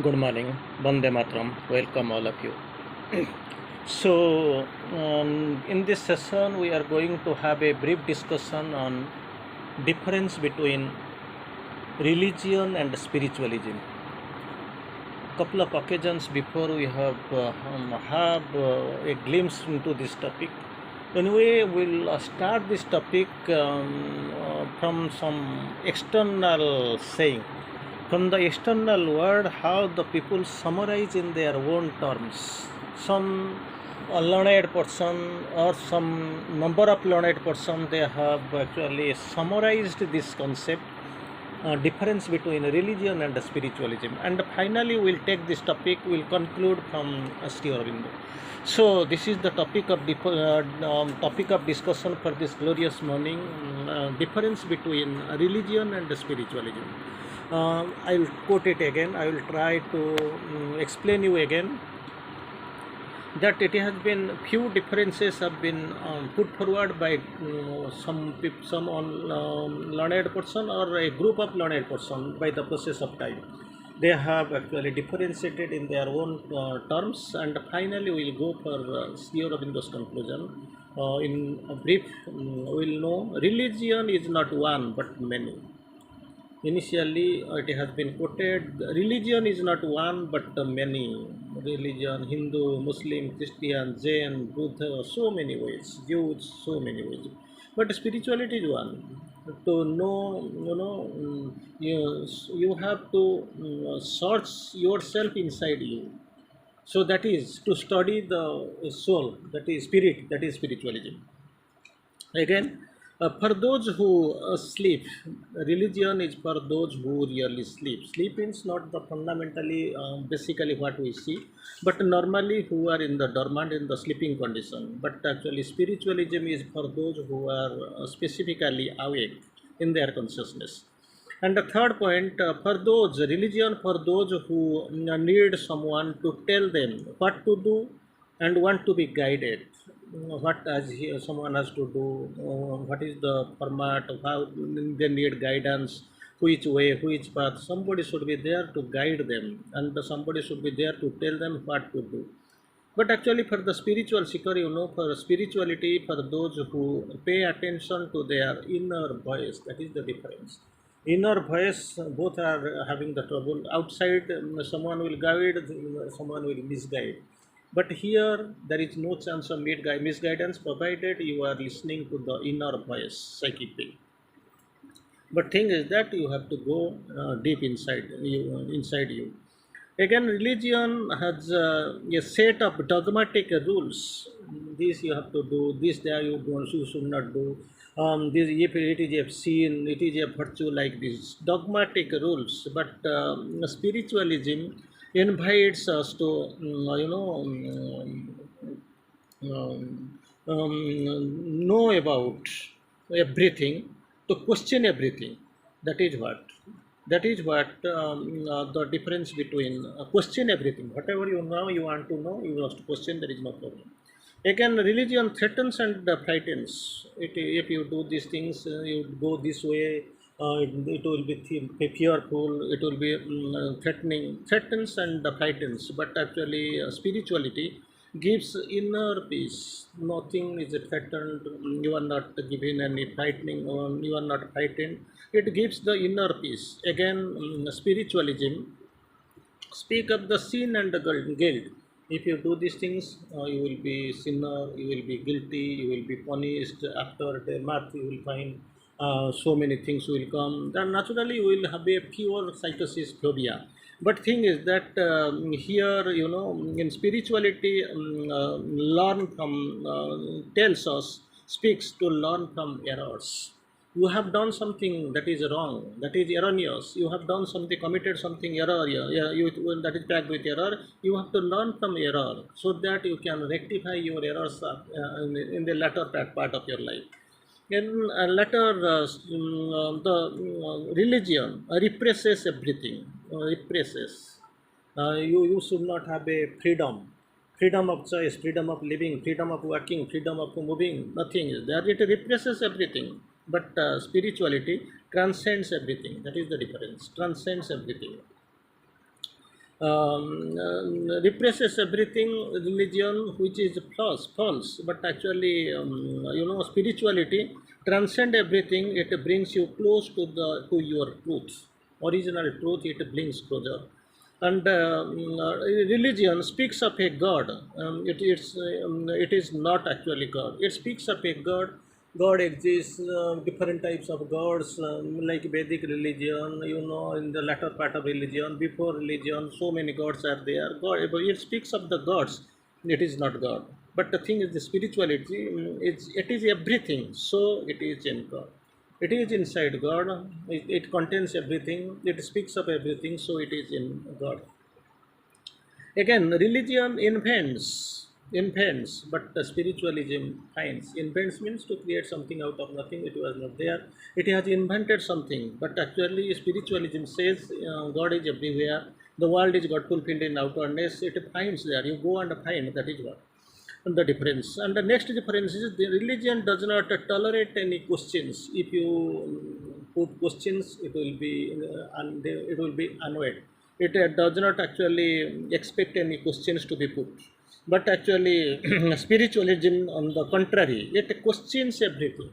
Good morning, Vande Matram. Welcome all of you. In this session, we are going to have a brief discussion on difference between religion and spiritualism. Couple of occasions before we have a glimpse into this topic. Anyway, we'll start this topic from some external saying. From the external world, how the people summarize in their own terms. Some learned person or some number of learned person, they have actually summarized this concept, difference between religion and spiritualism. And finally, we'll take this topic, we'll conclude from Sri Aurobindo. So this is the topic of discussion for this glorious morning, difference between religion and spiritualism. I will quote it again. I will try to explain you again that it has been few differences have been put forward by some learned person or a group of learned person by the process of time. They have actually differentiated in their own terms, and finally we will go for Sri Aurobindo's conclusion. In a brief, we will know religion is not one but many. Initially, it has been quoted, religion is not one but many. Religion, Hindu, Muslim, Christian, Jain, Buddha, so many ways, Jews, so many ways. But spirituality is one. To know, you have to search yourself inside you. So that is to study the soul, that is spirit, that is spiritualism. Again, for those who sleep, religion is for those who really sleep. Sleep is not the fundamentally, basically what we see, but normally who are in the dormant, in the sleeping condition. But actually, spiritualism is for those who are specifically awake in their consciousness. And the third point, for those religion, for those who need someone to tell them what to do and want to be guided, what someone has to do, what is the format of how they need guidance, which way, which path. Somebody should be there to guide them, and somebody should be there to tell them what to do. But actually, for the spiritual seeker, for spirituality, for those who pay attention to their inner voice, that is the difference. Inner voice, both are having the trouble. Outside, someone will guide, someone will misguide. But here, there is no chance of misguidance provided you are listening to the inner voice, psychic thing. But thing is that you have to go deep inside you. Again, religion has a set of dogmatic rules. This you have to do. This there you should not do. This if it is a sin, it is a virtue like this. Dogmatic rules, but spiritualism invites us to know about everything, to question everything. That is what. That is what the difference between question everything. Whatever you know, you want to know, you must question. There is no problem. Again, religion threatens and frightens. If you do these things, you go this way. It will be fearful. It will be threatening, threatens and frightens. But actually, spirituality gives inner peace. Nothing is threatened. You are not given any frightening. You are not frightened. It gives the inner peace. Again, spiritualism speak of the sin and the guilt. If you do these things, you will be sinner, you will be guilty, you will be punished. After death, you will find so many things will come. Then naturally, you will have a pure psychosis phobia. But thing is that here, in spirituality, learn from tells us, speaks to learn from errors. You have done something that is wrong, that is erroneous. You have done something, committed something error, that is packed with error. You have to learn from error so that you can rectify your errors in the latter part of your life. In latter, the religion represses everything, represses. You should not have a freedom of choice, freedom of living, freedom of working, freedom of moving. Nothing is there. It represses everything. But spirituality transcends everything. That is the difference. Transcends everything. represses everything religion which is false, but actually spirituality transcend everything. It brings you close to your truth, original truth. It brings closer. And religion speaks of a god. It is not actually god. It speaks of a god. God exists, different types of gods, like Vedic religion, in the latter part of religion, before religion, so many gods are there. God, it speaks of the gods, it is not God. But the thing is, the spirituality, it is everything, so it is in God. It is inside God, it contains everything, it speaks of everything, so it is in God. Again, religion invents, but the spiritualism finds. Invents means to create something out of nothing. It was not there. It has invented something, but actually, spiritualism says God is everywhere. The world is God fulfilled in outwardness. It finds there. You go and find. That is what the difference. And the next difference is the religion does not tolerate any questions. If you put questions, it will be annoyed. It does not actually expect any questions to be put. But actually, spiritualism, on the contrary, it questions everything.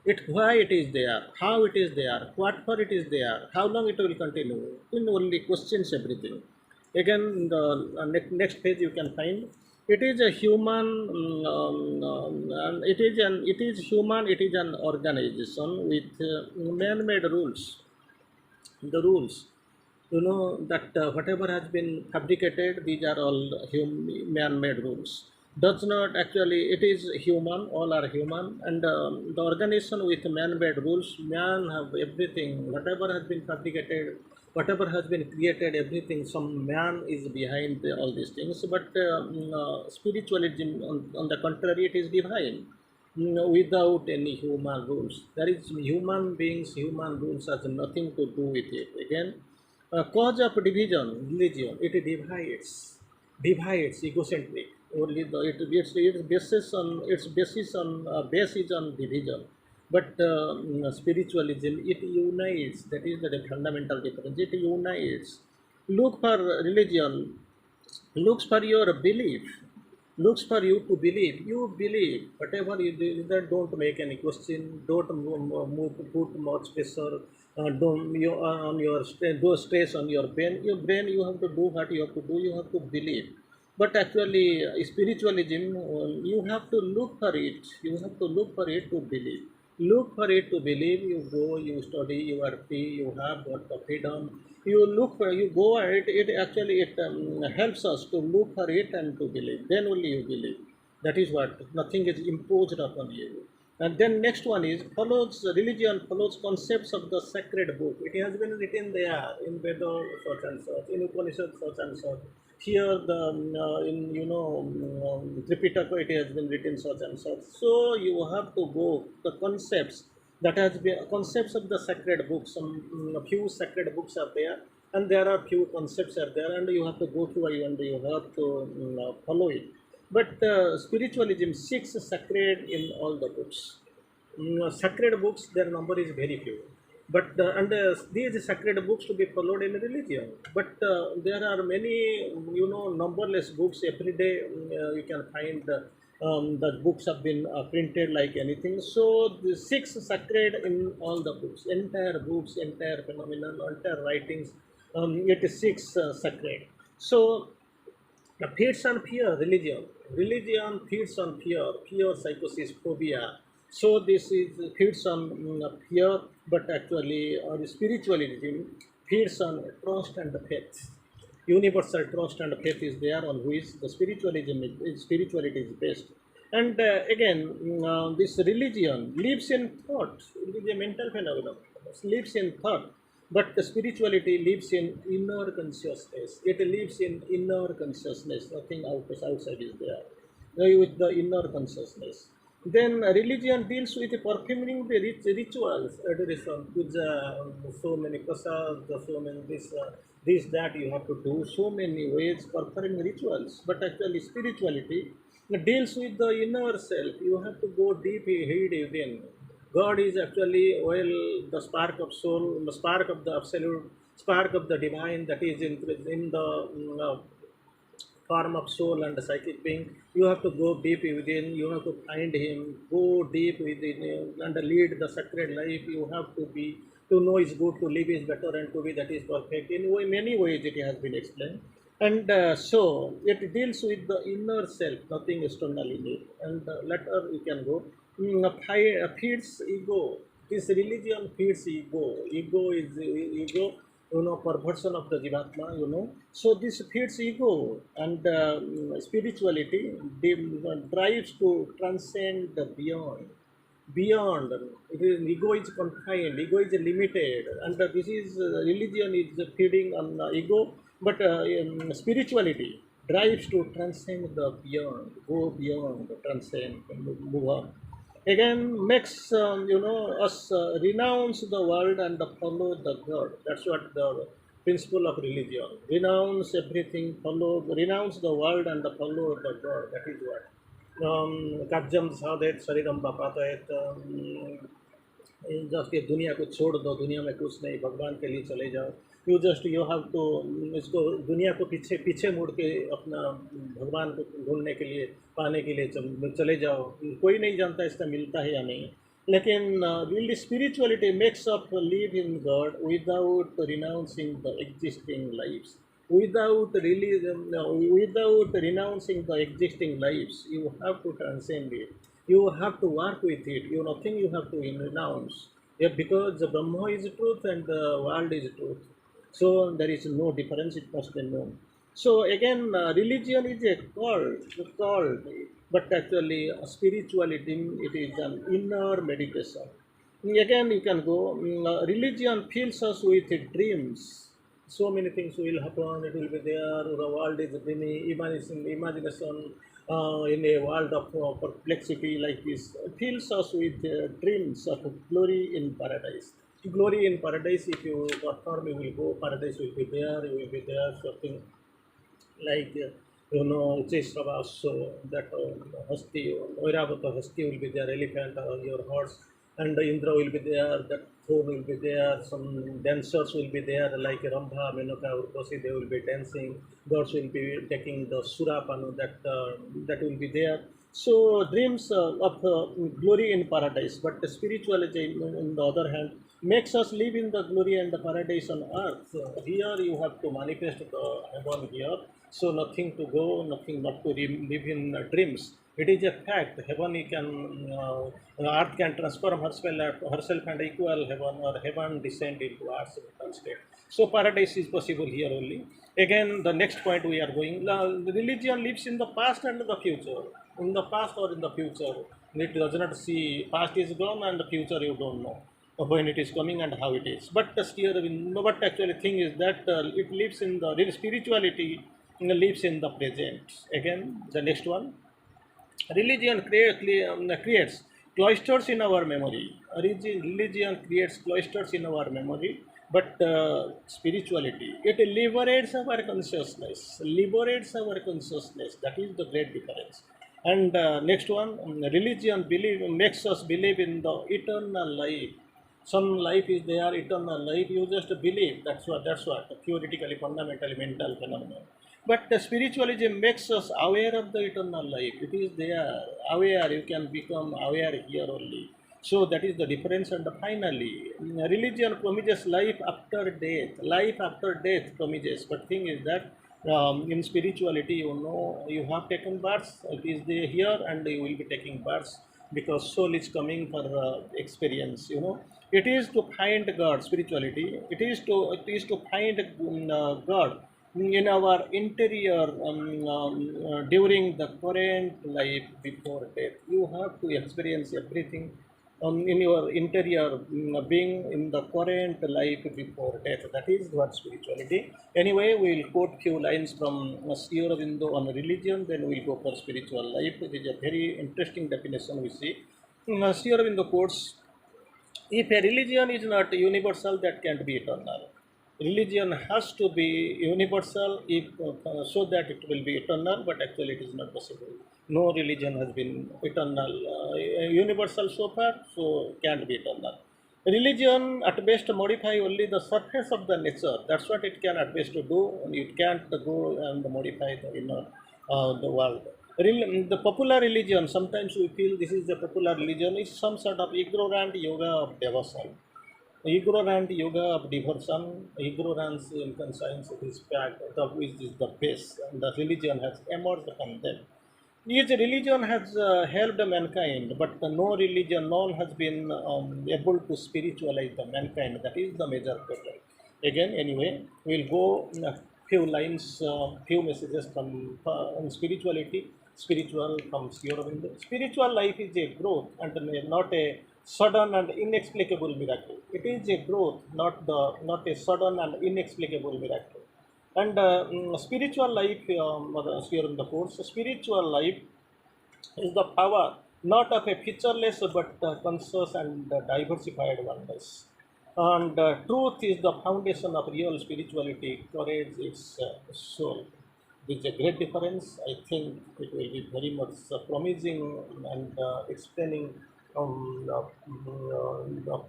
It why it is there, how it is there, what for it is there, how long it will continue. It only questions everything. Again, the next page you can find. It is a human, and it is human. It is an organization with man-made rules. The rules, that whatever has been fabricated, these are all man-made rules. Does not actually, it is human, all are human, and the organization with man-made rules, man have everything, whatever has been fabricated, whatever has been created, everything, some man is behind all these things. But spiritualism, on the contrary, it is divine. Without any human rules. There is human beings, human rules has nothing to do with it. Again, cause of division, religion, it divides egocentric. Only its base is on division. But spiritualism, it unites. That is the fundamental difference. It unites. Look for religion, looks for your belief, looks for you to believe. You believe whatever you do, that don't make any question, don't put much pressure, don't you on your do stress on your brain. You have to do what you have to do, you have to believe. But actually, spiritualism, you have to look for it, you have to look for it to believe. Look for it to believe. You go, you study, you are free, you have got the freedom. You look for, you go, and it actually it helps us to look for it and to believe. Then only you believe. That is what, nothing is imposed upon you. And then next one is follows religion, follows concepts of the sacred book. It has been written there in Veda such and such, in Upanishad such and such. Here the in Tripitaka, it has been written such and such. So you have to go the concepts that has been concepts of the sacred books. Some few sacred books are there, and there are few concepts are there, and you have to go through and you have to follow it. But spiritualism seeks sacred in all the books. Sacred books, their number is very few. But and these sacred books to be followed in religion. But there are many, numberless books every day. You can find the books have been printed like anything. So the six sacred in all the books, entire books, entire phenomenon, entire writings. It is six sacred. So feeds on fear, religion. Religion feeds on fear, psychosis, phobia. So this is feeds on fear, but actually the spiritualism feeds on trust and faith. Universal trust and faith is there on which the spirituality is based. And again, this religion lives in thought. It is a mental phenomenon. It lives in thought. But the spirituality lives in inner consciousness. It lives in inner consciousness. Nothing outside is there. With the inner consciousness. Then religion deals with performing the rituals, adoration, puja, so many prasads, so many this that you have to do, so many ways performing rituals. But actually, spirituality deals with the inner self. You have to go deep within. God is actually, well, the spark of soul, the spark of the absolute spark of the divine that is in the form of soul and psychic being. You have to go deep within, you have to find him, go deep within and lead the sacred life. You have to be, to know is good, to live is better, and to be that is perfect. In many ways it has been explained. And so it deals with the inner self, nothing external in it. And later we can go. Feeds ego. This religion feeds ego. Ego is ego, perversion of the jivatma, So this feeds ego, and spirituality drives to transcend the beyond. It is, ego is confined, ego is limited, and this is religion is feeding on ego, but spirituality drives to transcend the beyond, go beyond, transcend, move on. Again, makes us renounce the world and follow the God. That's what the principle of religion. Renounce everything, follow, renounce the world and follow the God. That is what. काज्यम साधेत शरीरम बापातयत, just ये दुनिया को छोड़ दो, दुनिया में कुछ नहीं, भगवान के लिए चले जाओ। यू हैव टू इसको दुनिया को पीछे पीछे मुड़ के अपना भगवान को ढूंढने के लिए, पाने के लिए चले जाओ। कोई नहीं जानता इसका मिलता है या नहीं, लेकिन really spirituality makes up live in God without renouncing the existing lifes, without really without renouncing the existing lives. You have to transcend it, you have to work with it, nothing you have to renounce. Yeah, because the Brahma is truth and the world is truth, so there is no difference, it must be known. So again, religion is a cult, but actually spirituality, it is an inner meditation. Again, you can go, religion fills us with dreams. So many things will happen, it will be there, the world is dreamy, imagination, in a world of perplexity like this, fills us with dreams of glory in paradise. Glory in paradise, if you perform, you will go, paradise will be there, you will be there, something like Subas, so that Hasti, Oiravata Hasti will be there, elephant on your horse, and Indra will be there, that throne will be there, some dancers will be there, like Rambha, Menoka, Urvashi, they will be dancing, gods will be taking the Surapanu, that will be there. So dreams of glory in paradise, but the spirituality, on the other hand, makes us live in the glory and the paradise on earth. Here you have to manifest the heaven here, so nothing to go, nothing not to live in dreams. It is a fact. Heaven, you can, earth can transform herself and equal heaven, or heaven descend into earth's mental state. So paradise is possible here only. Again, the next point we are going. The religion lives in the past and the future. In the past or in the future, it does not see past is gone and the future you don't know when it is coming and how it is. But still, but actually thing is that it lives in the real spirituality, lives in the present. Again, the next one. Religion creates cloisters in our memory. Religion creates cloisters in our memory, but spirituality, it liberates our consciousness. Liberates our consciousness. That is the great difference. And next one, religion makes us believe in the eternal life. Some life is there, eternal life. You just believe. That's what. Theoretically, fundamentally, mental phenomenon. But the spiritualism makes us aware of the eternal life. It is there, aware. You can become aware here only. So that is the difference. And finally, religion promises life after death. Life after death promises. But thing is that in spirituality, you have taken birth. It is there here, and you will be taking birth because soul is coming for experience. It is to find God. Spirituality. It is to find God in our interior, during the current life before death. You have to experience everything in your interior, being in the current life before death. That is what spirituality. Anyway, we will quote few lines from Sri Aurobindo on religion, then we will go for spiritual life. It is a very interesting definition we see. Sri Aurobindo quotes, if a religion is not universal, that can't be eternal. Religion has to be universal, if so that it will be eternal, but actually it is not possible. No religion has been eternal, universal so far, so can't be eternal. Religion at best modify only the surface of the nature. That's what it can at best do. It can't go and modify the inner the world. The popular religion, sometimes we feel this is the popular religion, is some sort of ignorant yoga of devotion. Ignorant yoga of devotion, ignorance in conscience is fact, which is the base, and the religion has emerged from them. Each religion has helped mankind, but no religion, none has been able to spiritualize the mankind. That is the major problem. Again, anyway, we'll go a few lines, few messages from on spirituality. Spiritual from Sri Aurobindo. Spiritual life is a growth and not a sudden and inexplicable miracle. It is a growth, not a sudden and inexplicable miracle. And spiritual life, here in the course, spiritual life is the power not of a featureless but conscious and diversified oneness. And truth is the foundation of real spirituality, courage its soul. This is a great difference. I think it will be very much promising and explaining the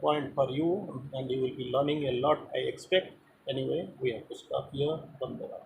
point for you, and you will be learning a lot, I expect. Anyway, we have to stop here. Vandana.